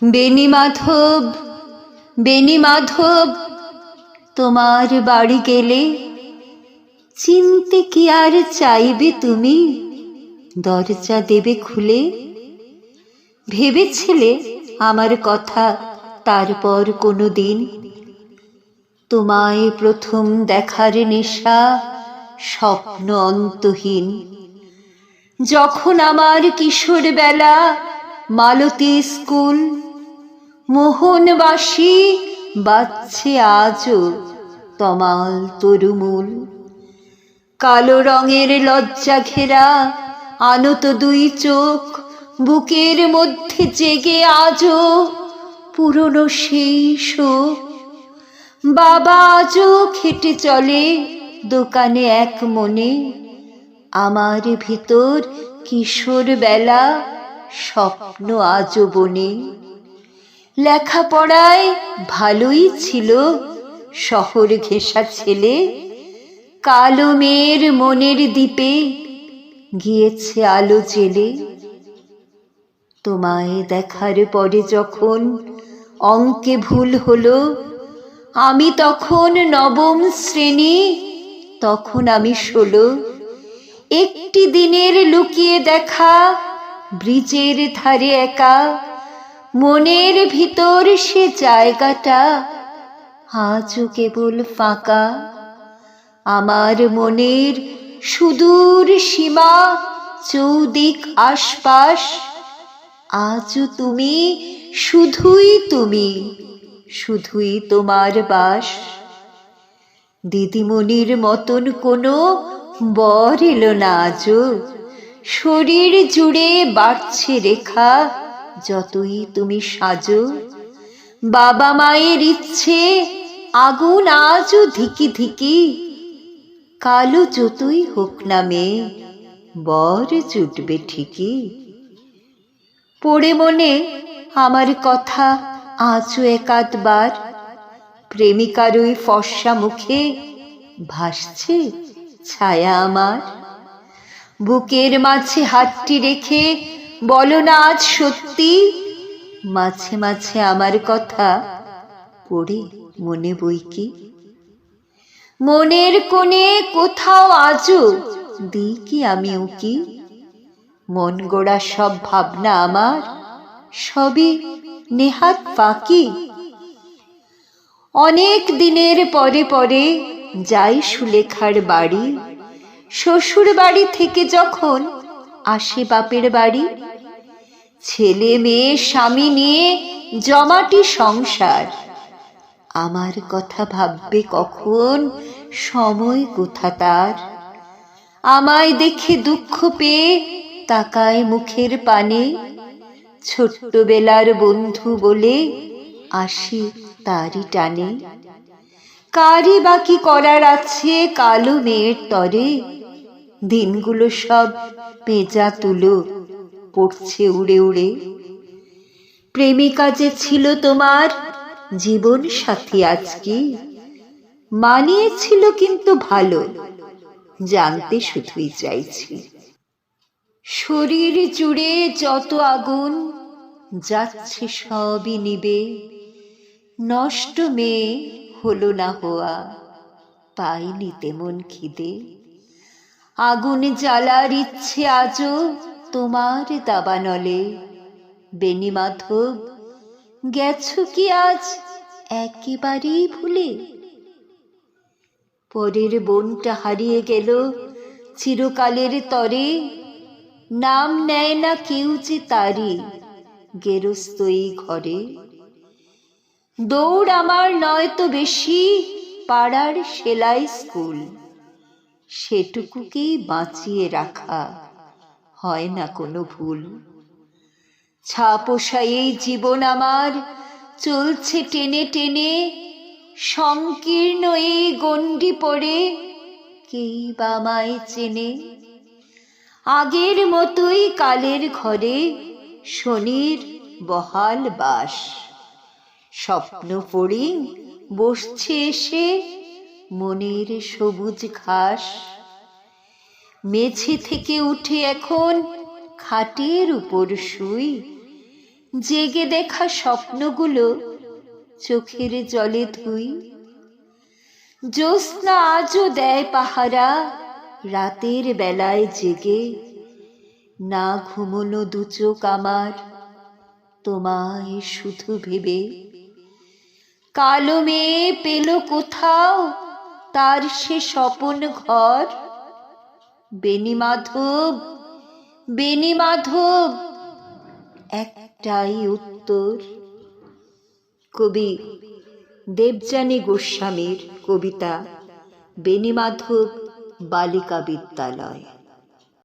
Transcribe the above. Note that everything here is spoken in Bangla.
বেণী মাধব, বেণী মাধব, তোমার বাড়ি গেলে চিনতে কি আর চাইবে তুমি? দরজা দেবে খুলে? ভেবেছিলে আমার কথা তারপর কোনো দিন? তোমায় প্রথম দেখার নেশা স্বপ্ন অন্তহীন। যখন আমার কিশোর বেলা, মালতী স্কুল, মোহনবাসী বাজছে আজও তমাল তরুমূল। কালো রঙের লজ্জা ঘেরা আনত দুই চোখ, বুকের মধ্যে জেগে আজও পুরনো সেই শোক। বাবা আজও খেটে চলে দোকানে এক মনে, আমার ভিতর কিশোর বেলা স্বপ্ন আজও বনে। লেখাপড়ায় ভালোই ছিল শহর ঘেঁষা ছেলে, কালো মেয়ের মনের দ্বীপে গিয়েছে আলো জেলে। তোমায় দেখার পরে যখন অঙ্কে ভুল হলো, আমি তখন নবম শ্রেণী, তখন আমি 16। একটি দিনের লুকিয়ে দেখা ব্রিজের ধারে একা, মনের ভিতর সে জায়গাটা আজও কেবল ফাঁকা। আমার মনের সুদূর সীমা, চৌদিক আশপাশ, আজও তুমি, শুধুই তুমি, শুধুই তোমার বাস। দিদিমণির মতন কোনো বর এলো না আজও, শরীর জুড়ে বাড়ছে রেখা যতই তুমি সাজো। বাবা মায়ের ইচ্ছে আগুন আজও ধিকি ধিকি, কালো যতই হোক না মেয়ে, বর জুটবে ঠিকই। পড়ে মনে আমার কথা আজও একাধবার, প্রেমিকার ওই ফর্সা মুখে ভাসছে ছায়া আমার। বুকের মাঝে হাতটি রেখে বলো না আজ সত্যি, মাঝে মাঝে আমার কথা পড়ে মনে বই কি? মনের কোণে কোথাও আজও দিই কি আমি উকি? মন গোড়া সব ভাবনা আমার সবই নেহাত ফাঁকি। অনেক দিনের পরে পরে যাই সুলেখার বাড়ি, শ্বশুর বাড়ি থেকে যখন আসে বাপের বাড়ি। ছেলে মেয়ে স্বামী নিয়ে জমাটি সংসার, আমার কথা ভাববে কখন, সময় কোথা তার। আমায় দেখে দুঃখ পেয়ে তাকায় মুখের পানে, ছোট্টবেলার বন্ধু বলে আসি তারই টানে। কারই বাকি করার আছে কালো মেয়ের তরে, দিনগুলো সব পেঁজা তুলো পড়ছে উড়ে উড়ে। প্রেমিকা যে ছিল তোমার জীবন সাথী আজ কি? মানিয়েছিল কিন্তু ভালো, জানতে শুধুই চাইছি। শরীর জুড়ে যত আগুন যাচ্ছে সবই নিবে, নষ্ট মেয়ে হলো না হওয়া, পাইনি তেমন খিদে। আগুন জ্বালার ইচ্ছে আজও তোমার দাবানলে, বেণী মাধব গেছো কি আজ একেবারেই ভুলে? পরের বোনটা হারিয়ে গেল চিরকালের তরে, নাম নেয় না কেউ যে তারি গেরস্ত এই ঘরে। দৌড় আমার নয়তো বেশি পাড়ার সেলাই স্কুল, সেটুকুকেই বাঁচিয়ে রাখা হয় না কোনো ভুল। ছাপোষা এই জীবন আমার চলছে টেনে টেনে, সংকীর্ণ এই গণ্ডি পড়ে কেই বা আমায় চেনে। আগের মতোই কালের ঘরে শনির বহাল বাস, স্বপ্ন ফড়িং বসছে এসে মনের সবুজ ঘাস। মেঝে থেকে উঠে এখন খাটের উপর শুই, জেগে দেখা স্বপ্নগুলো চোখের জলে ধুই। জ্যোৎস্না আজও দেয় পাহারা রাতের বেলায় জেগে, না ঘুমোনো দু চোখ আমার তোমায় শুধু ভেবে। কালো মেয়ে পেল কোথাও তার সে স্বপন ঘর, বেণীমাধব বেণীমাধব একটাই উত্তর। কবি দেবযানী গোস্বামীর কবিতা বেণীমাধব বালিকা বিদ্যালয়।